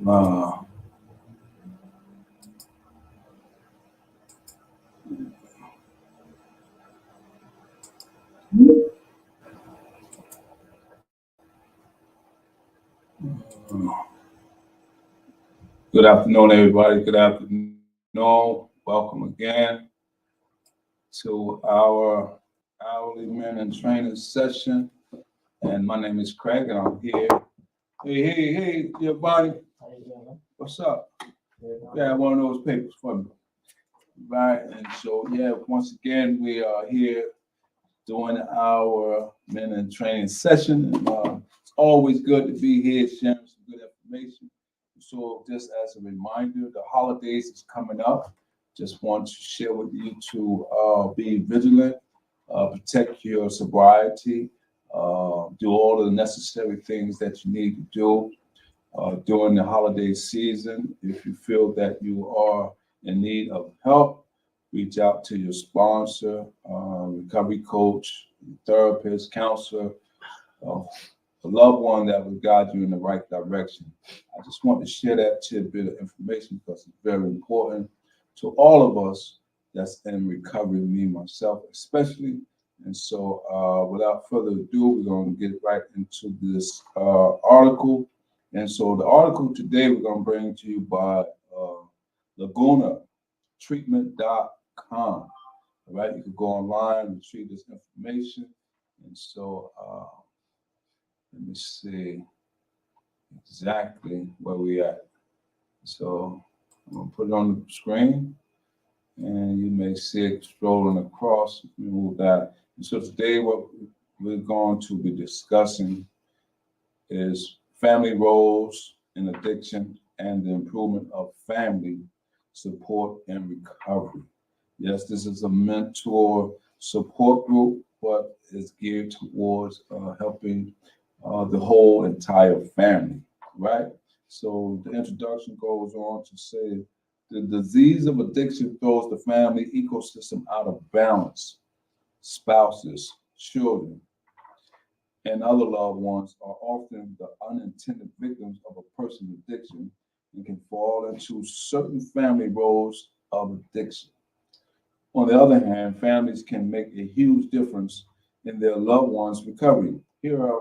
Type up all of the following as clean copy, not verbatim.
Uh, Good afternoon, everybody. Good afternoon. Welcome again to our hourly men and training session. And my name is Craig, and I'm here. Hey, everybody. How you doing, man? What's up? Good. Yeah, one of those papers for me. Right. And so, once again, we are here doing our men and training session. And it's always good to be here sharing some good information. So just as a reminder, the holidays is coming up. Just want to share with you to be vigilant, protect your sobriety, do all of the necessary things that you need to do during the holiday season. If you feel that you are in need of help, reach out to your sponsor, recovery coach, therapist, counselor, uh, a loved one that will guide you in the right direction. I just want to share that tidbit of information because it's very important to all of us that's in recovery, me, myself, especially. And so, without further ado, we're going to get right into this article. And so, the article today we're going to bring to you by LagunaTreatment.com. All right, you can go online and retrieve this information. And so, let me see exactly where we at. So I'm gonna put it on the screen, and you may see it scrolling across. Move that. And so today, what we're going to be discussing is family roles in addiction and the improvement of family support and recovery. Yes, this is a mentor support group, but it's geared towards helping the whole entire family, right? So the introduction goes on to say the disease of addiction throws the family ecosystem out of balance. Spouses, children, and other loved ones are often the unintended victims of a person's addiction and can fall into certain family roles of addiction. On the other hand, families can make a huge difference in their loved ones' recovery. Here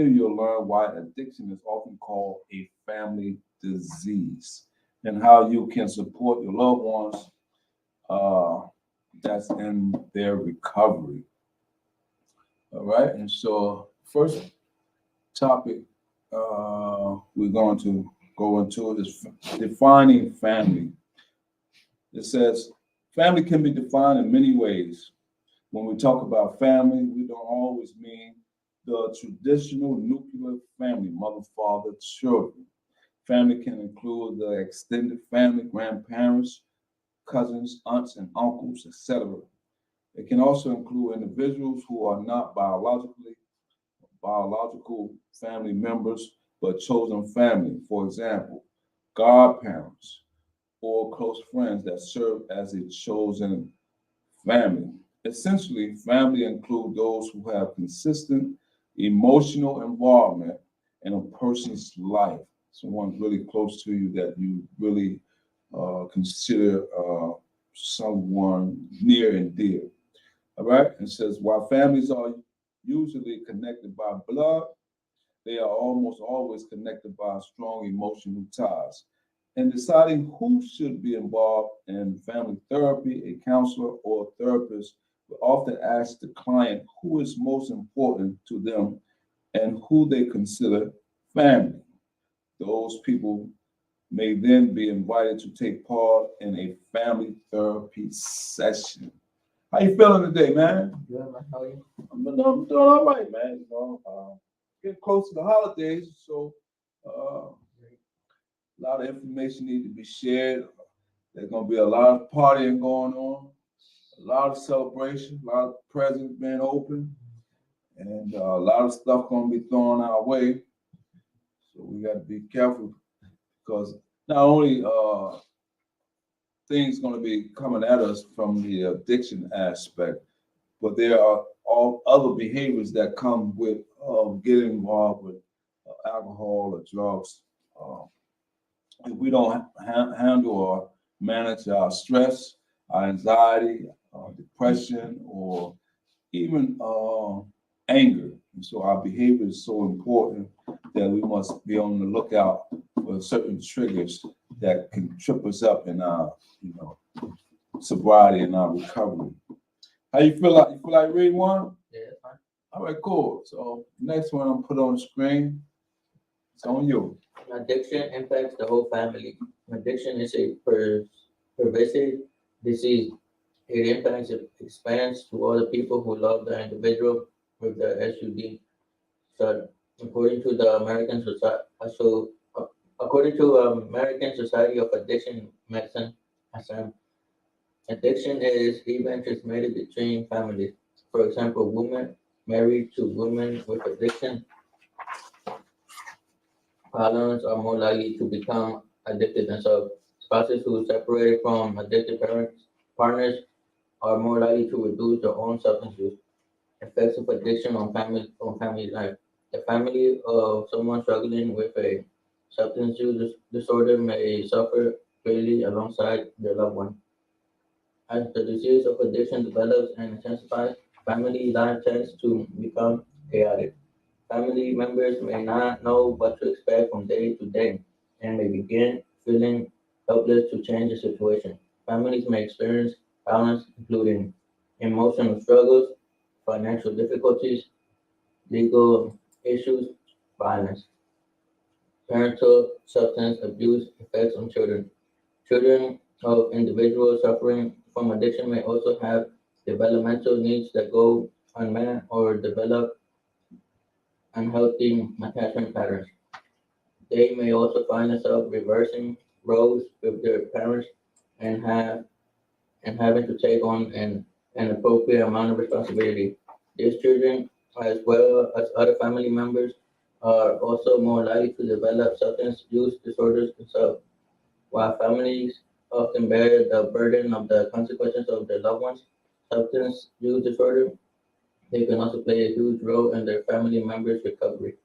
you'll learn why addiction is often called a family disease and how you can support your loved ones that's in their recovery. All right, and so first topic we're going to go into is defining family. It says family can be defined in many ways. When we talk about family, we don't always mean the traditional nuclear family, mother, father, children. Family can include the extended family, grandparents, cousins, aunts, and uncles, etc. It can also include individuals who are not biological family members, but chosen family. For example, godparents or close friends that serve as a chosen family. Essentially, family include those who have consistent emotional involvement in a person's life. Someone really close to you that you really consider someone near and dear. All right. It says while families are usually connected by blood, they are almost always connected by strong emotional ties. In deciding who should be involved in family therapy, a counselor or therapist will often ask the client who is most important to them and who they consider family. Those people may then be invited to take part in a family therapy session. How you feeling today, man? Good, man. How are you? I'm doing all right, man. Getting close to the holidays, so a lot of information need to be shared. There's gonna be a lot of partying going on, a lot of celebration, a lot of presents being opened, and a lot of stuff gonna be thrown our way. So we got to be careful because not only things going to be coming at us from the addiction aspect, but there are all other behaviors that come with getting involved with alcohol or drugs. Uh, if we don't handle or manage our stress, our anxiety, depression, or even anger. And so our behavior is so important that we must be on the lookout for certain triggers that can trip us up in our, sobriety and our recovery. How you feel like? You feel like reading one? Yeah, that's fine. All right, cool. So next one I'm put on the screen. It's on you. Addiction impacts the whole family. Addiction is a pervasive disease. It impacts it expands to all the people who love the individual with the SUD. So, according to the American Society, according to American Society of Addiction Medicine, ASAM, addiction is even transmitted between families. For example, women married to women with addiction partners are more likely to become addicted themselves. Spouses who separate from addicted partners are more likely to reduce their own substance use. Effects of addiction on family life. The family of someone struggling with a substance use disorder may suffer greatly alongside their loved one. As the disease of addiction develops and intensifies, family life tends to become chaotic. Family members may not know what to expect from day to day and may begin feeling helpless to change the situation. Families may experience problems including emotional struggles, financial difficulties, legal issues, violence. Parental substance abuse effects on children. Children of individuals suffering from addiction may also have developmental needs that go unmet or develop unhealthy attachment patterns. They may also find themselves reversing roles with their parents and having to take on an appropriate amount of responsibility. These children, as well as other family members, are also more likely to develop substance use disorders themselves. While families often bear the burden of the consequences of their loved ones' substance use disorder, they can also play a huge role in their family members' recovery.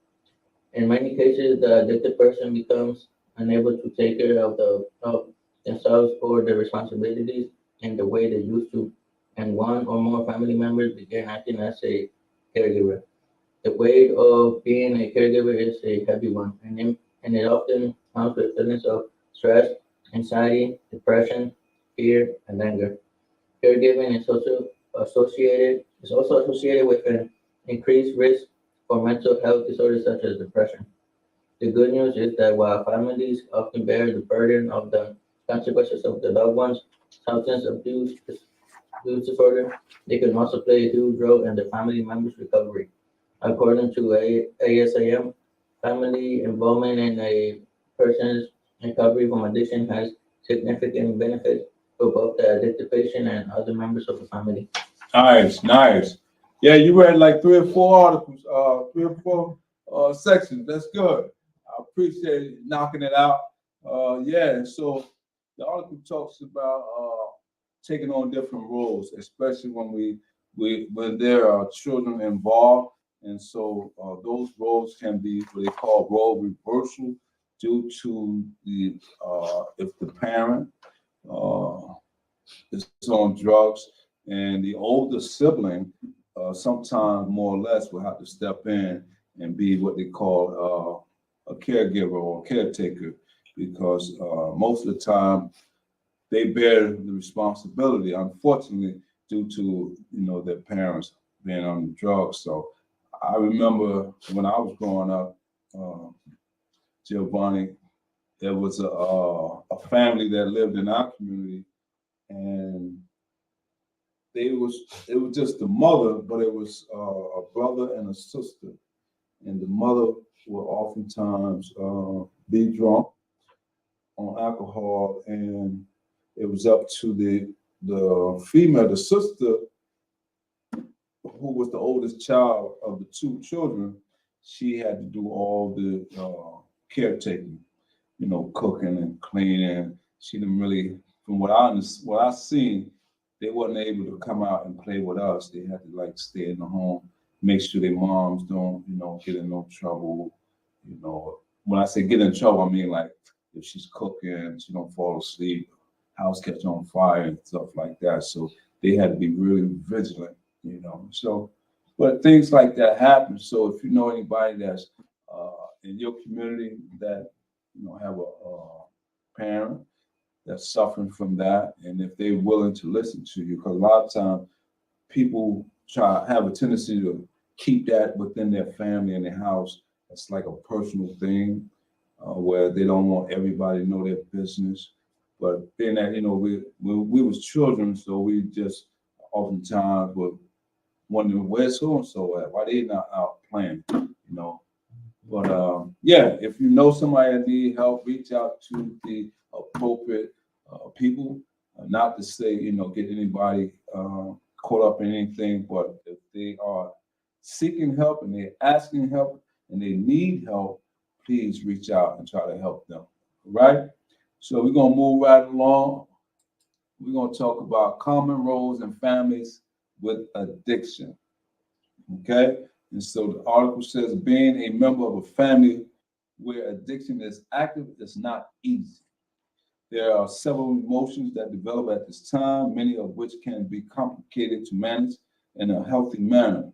In many cases, the addicted person becomes unable to take care of themselves or their responsibilities in the way they used to, and one or more family members begin acting as a caregiver. The weight of being a caregiver is a heavy one, and it often comes with feelings of stress, anxiety, depression, fear, and anger. Caregiving is also associated with an increased risk for mental health disorders such as depression. The good news is that while families often bear the burden of the consequences of their loved ones' use disorder, they can also play a huge role in the family members' recovery. According to ASAM, family involvement in a person's recovery from addiction has significant benefits for both the addicted patient and other members of the family. Nice, nice. Yeah, you read like 3 or 4 articles, 3 or 4 sections. That's good. I appreciate you knocking it out. Yeah, so the article talks about taking on different roles, especially when there are children involved, and so those roles can be what they call role reversal due to the if the parent uh, is on drugs, and the older sibling, sometimes more or less, will have to step in and be what they call a caregiver or caretaker, because most of the time they bear the responsibility, unfortunately, due to their parents being on the drugs. So I remember when I was growing up, uh, Giovanni, there was a family that lived in our community, and it was just the mother, but it was a brother and a sister, and the mother would oftentimes be drunk on alcohol, and it was up to the female, the sister, who was the oldest child of the 2 children. She had to do all the caretaking, cooking and cleaning. She didn't really, from what I seen, they wasn't able to come out and play with us. They had to like stay in the home, make sure their moms don't, get in no trouble. When I say get in trouble, I mean like if she's cooking, she don't fall asleep, house catch on fire and stuff like that. So they had to be really vigilant, you know. So, but things like that happen. So if you know anybody that's in your community that have a parent that's suffering from that, and if they're willing to listen to you, because a lot of times people have a tendency to keep that within their family and their house. It's like a personal thing where they don't want everybody to know their business. But being that we was children, so we just oftentimes would wonder where's so and so at? Why they not out playing? But yeah, if you know somebody that need help, reach out to the appropriate people. Not to say get anybody caught up in anything, but if they are seeking help and they're asking help and they need help, please reach out and try to help them. Right? So we're gonna move right along. We're gonna talk about common roles in families with addiction. Okay? And so the article says being a member of a family where addiction is active is not easy. There are several emotions that develop at this time, many of which can be complicated to manage in a healthy manner.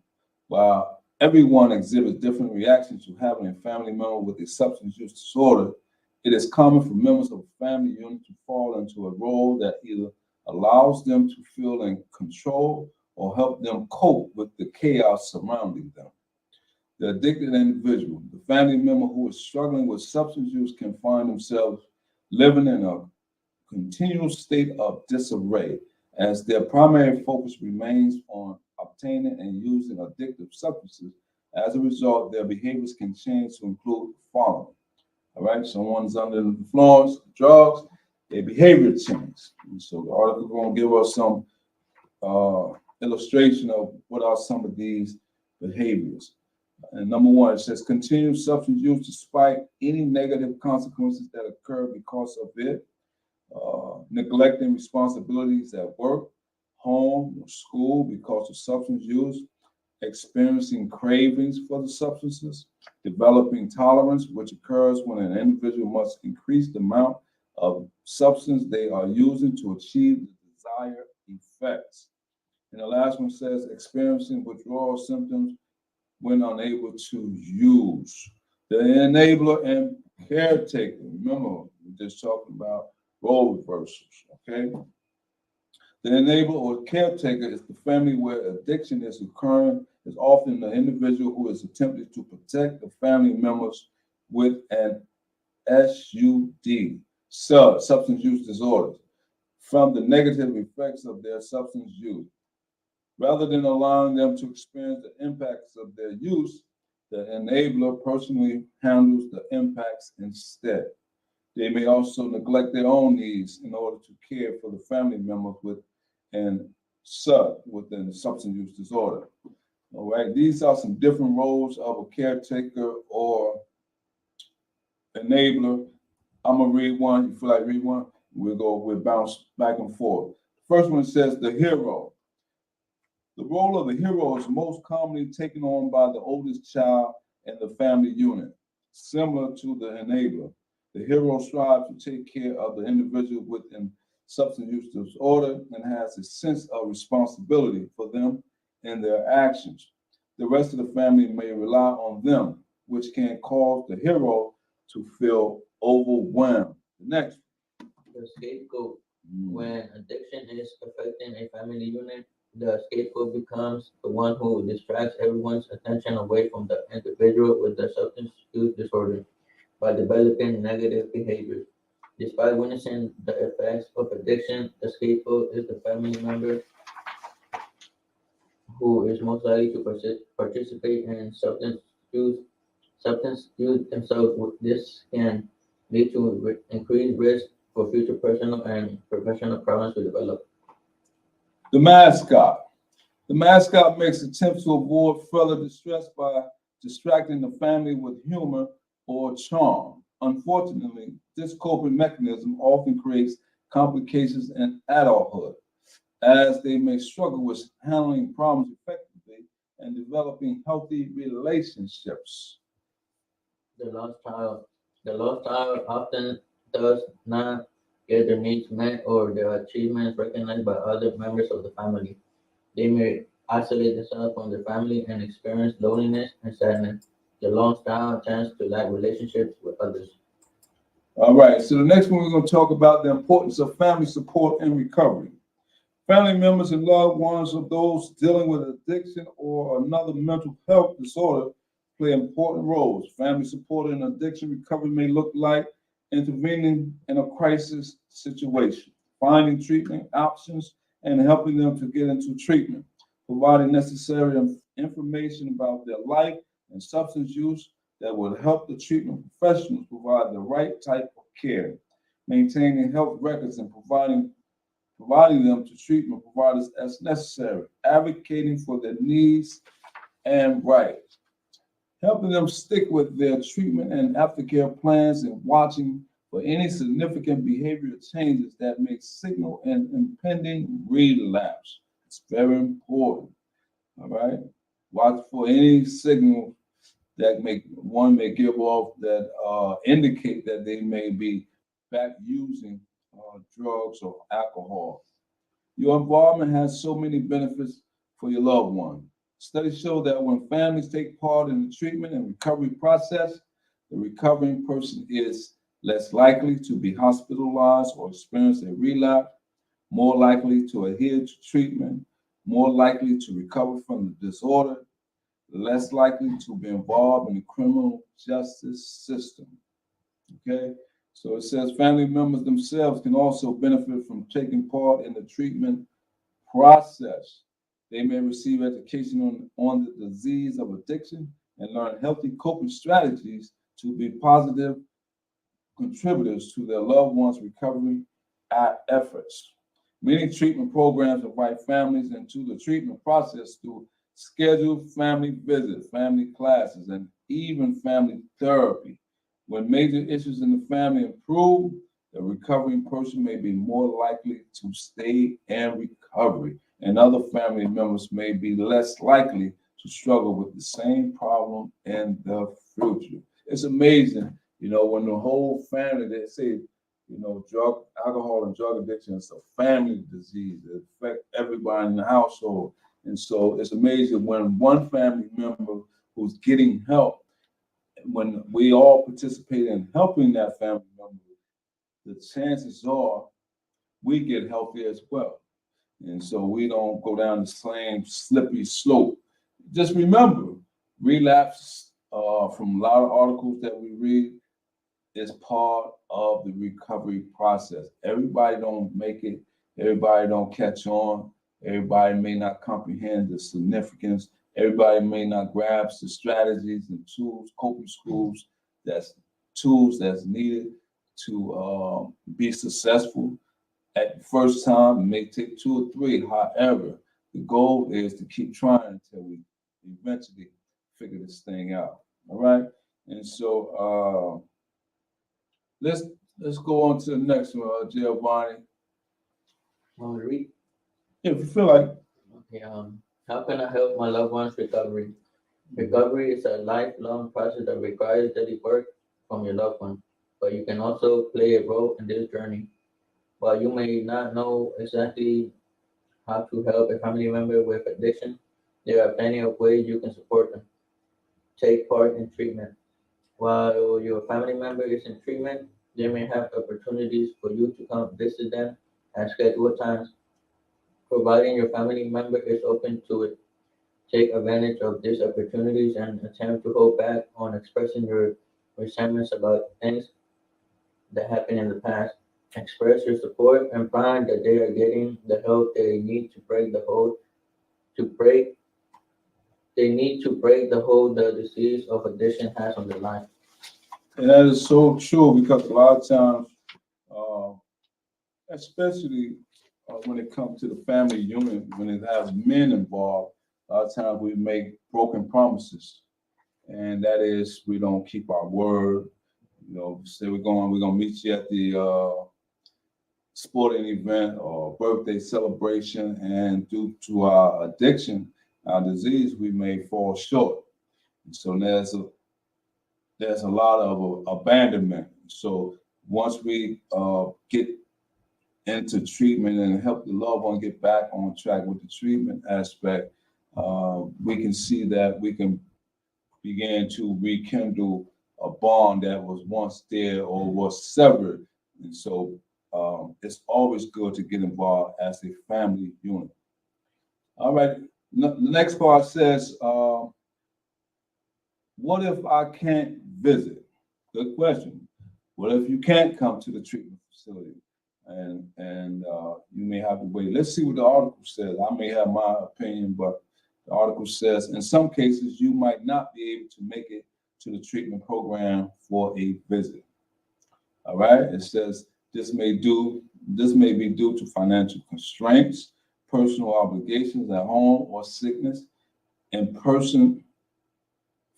While everyone exhibits different reactions to having a family member with a substance use disorder, it is common for members of a family unit to fall into a role that either allows them to feel in control or help them cope with the chaos surrounding them. The addicted individual, the family member who is struggling with substance use, can find themselves living in a continual state of disarray as their primary focus remains on obtaining and using addictive substances. As a result, their behaviors can change to include the following. All right, someone's under the influence of drugs, their behavior changes. And so the article is going to give us some illustration of what are some of these behaviors. And number one, it says continued substance use despite any negative consequences that occur because of it. Neglecting responsibilities at work, home, or school because of substance use, experiencing cravings for the substances, developing tolerance, which occurs when an individual must increase the amount of substance they are using to achieve the desired effects. And the last one says experiencing withdrawal symptoms when unable to use. The enabler and caretaker. Remember, we're just talking about role reversals, okay? The enabler or caretaker is the family where addiction is occurring, is often the individual who is attempting to protect the family members with an SUD, substance use disorder, from the negative effects of their substance use. Rather than allowing them to experience the impacts of their use, the enabler personally handles the impacts instead. They may also neglect their own needs in order to care for the family members with an within substance use disorder. All right, these are some different roles of a caretaker or enabler. I'm gonna read one. You feel like read one? We'll bounce back and forth. First one says the hero. The role of the hero is most commonly taken on by the oldest child in the family unit, similar to the enabler. The hero strives to take care of the individual with an substance use disorder and has a sense of responsibility for them and their actions. The rest of the family may rely on them, which can cause the hero to feel overwhelmed. The next. The scapegoat. When addiction is affecting a family unit, the scapegoat becomes the one who distracts everyone's attention away from the individual with the substance use disorder by developing negative behaviors. Despite witnessing the effects of addiction, the scapegoat is the family member who is most likely to participate in use substance use themselves. This can lead to increased risk for future personal and professional problems to develop. The mascot. The mascot makes attempts to avoid further distress by distracting the family with humor or charm. Unfortunately, this coping mechanism often creates complications in adulthood, as they may struggle with handling problems effectively and developing healthy relationships. The lost child. The lost child often does not get their needs met or their achievements recognized by other members of the family. They may isolate themselves from their family and experience loneliness and sadness. The long style tends to lack relationships with others. All right, so the next one we're going to talk about the importance of family support and recovery. Family members and loved ones of those dealing with addiction or another mental health disorder play important roles. Family support in addiction recovery may look like intervening in a crisis situation, finding treatment options, and helping them to get into treatment, providing necessary information about their life and substance use that will help the treatment professionals provide the right type of care, maintaining health records and providing them to treatment providers as necessary, advocating for their needs and rights, helping them stick with their treatment and aftercare plans, and watching for any significant behavioral changes that may signal an impending relapse. It's very important. All right. Watch for any signal that may give off that indicate that they may be back using drugs or alcohol. Your involvement has so many benefits for your loved one. Studies show that when families take part in the treatment and recovery process, the recovering person is less likely to be hospitalized or experience a relapse, more likely to adhere to treatment, more likely to recover from the disorder, less likely to be involved in the criminal justice system. Okay? So it says family members themselves can also benefit from taking part in the treatment process. They may receive education on the disease of addiction and learn healthy coping strategies to be positive contributors to their loved ones' recovery efforts. Many treatment programs invite families into the treatment process through scheduled family visits, family classes, and even family therapy. When major issues in the family improve, the recovering person may be more likely to stay in recovery, and other family members may be less likely to struggle with the same problem in the future. It's amazing, when the whole family, they say, alcohol and drug addiction is a family disease. It affects everybody in the household. And so it's amazing when one family member who's getting help, when we all participate in helping that family member, the chances are we get healthy as well. And so we don't go down the same slippery slope. Just remember, relapse from a lot of articles that we read is part of the recovery process. Everybody don't make it. Everybody don't catch on. Everybody may not comprehend the significance. Everybody may not grasp the strategies and tools, coping tools that's needed to be successful. At the first time, it may take 2 or 3. However, the goal is to keep trying until we eventually figure this thing out. All right. And so let's go on to the next one, Giovanni. Want me to read? If you feel like. Okay, how can I help my loved one's recovery? Recovery is a lifelong process that requires daily work from your loved one, but you can also play a role in this journey. While you may not know exactly how to help a family member with addiction, there are plenty of ways you can support them. Take part in treatment. While your family member is in treatment, they may have opportunities for you to come visit them at scheduled times, providing your family member is open to it. Take advantage of these opportunities and attempt to hold back on expressing your resentments about things that happened in the past. Express your support and pride that they are getting the help they need to break the hold to break they need to break the hold the disease of addiction has on their life. And that is so true because a lot of times, uh, especially when it comes to the family unit, when it has men involved, a lot of times we make broken promises. And that is, we don't keep our word. Say we're gonna meet you at the sporting event or birthday celebration, and due to our addiction, our disease, we may fall short. And so there's a lot of abandonment. So once we get into treatment and help the loved one get back on track with the treatment aspect, we can see that we can begin to rekindle a bond that was once there or was severed. And so it's always good to get involved as a family unit. All right, the next part says, what if I can't visit? Good question. What if you can't come to the treatment facility and you may have to wait? Let's see what the article says. I may have my opinion, but the article says in some cases you might not be able to make it to the treatment program for a visit. All right. It says this may be due to financial constraints, personal obligations at home, or sickness. In-person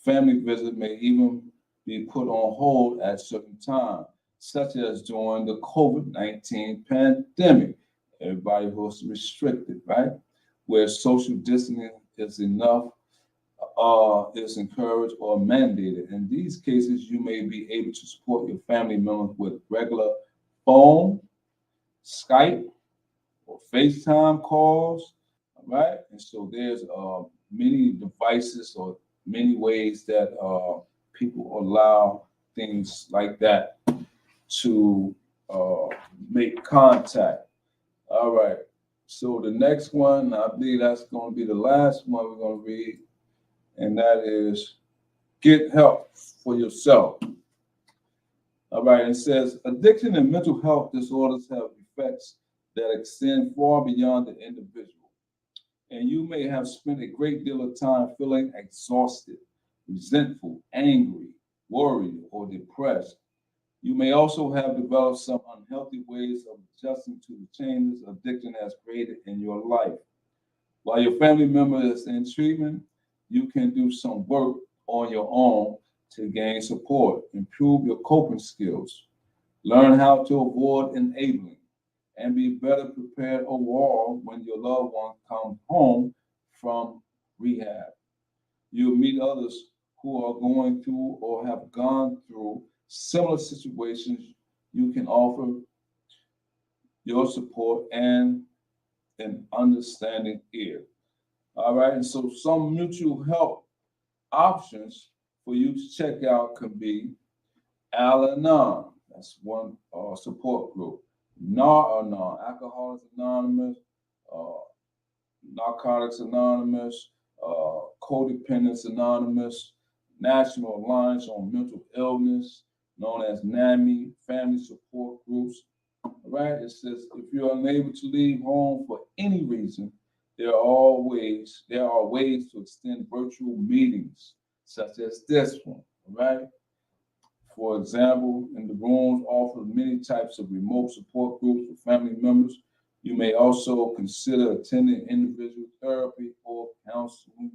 family visit may even be put on hold at certain times, such as during the COVID-19 pandemic. Everybody was restricted, right? Where social distancing is encouraged or mandated. In these cases, you may be able to support your family members with regular phone, Skype, or FaceTime calls, all right? And so there's many devices or many ways that people allow things like that to make contact. All right. So the next one, I believe that's going to be the last one we're going to read, and that is get help for yourself. All right. It says addiction and mental health disorders have effects that extend far beyond the individual, and you may have spent a great deal of time feeling exhausted, resentful, angry, worried, or depressed. You may also have developed some unhealthy ways of adjusting to the changes addiction has created in your life. While your family member is in treatment, you can do some work on your own to gain support, improve your coping skills, learn how to avoid enabling, and be better prepared overall when your loved one comes home from rehab. You'll meet others who are going through or have gone through similar situations. You can offer your support and an understanding ear. All right, and so some mutual help options for you to check out can be Al-Anon, that's one support group. Nar-Anon, Alcoholics Anonymous, uh, Narcotics Anonymous, Codependence Anonymous, National Alliance on Mental Illness, known as NAMI, Family Support Groups. All right, it says if you're unable to leave home for any reason, there are ways to extend virtual meetings, such as this one. All right. For example, in the rooms offer many types of remote support groups for family members. You may also consider attending individual therapy or counseling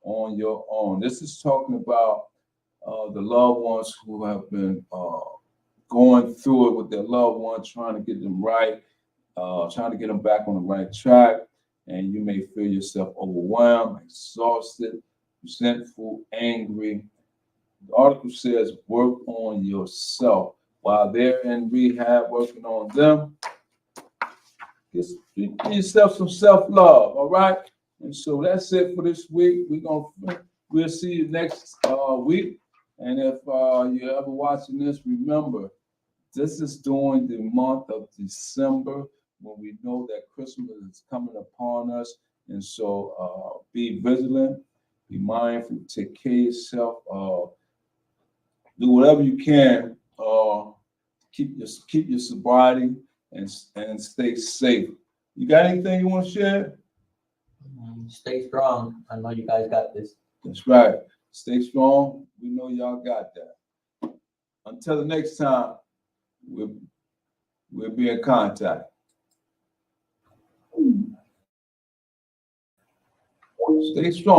on your own. This is talking about the loved ones who have been going through it with their loved ones, trying to get them right, trying to get them back on the right track. And you may feel yourself overwhelmed, exhausted, resentful, angry. The article says work on yourself. While they're in rehab, working on them, give yourself some self-love, all right? And so that's it for this week. We'll see you next week. And if you're ever watching this, remember, this is during the month of December when we know that Christmas is coming upon us. And so be vigilant, be mindful, take care of yourself, do whatever you can, keep your sobriety and stay safe. You got anything you want to share? Stay strong. I know you guys got this. That's right. Stay strong. We know y'all got that. Until the next time, we'll be in contact. Stay strong.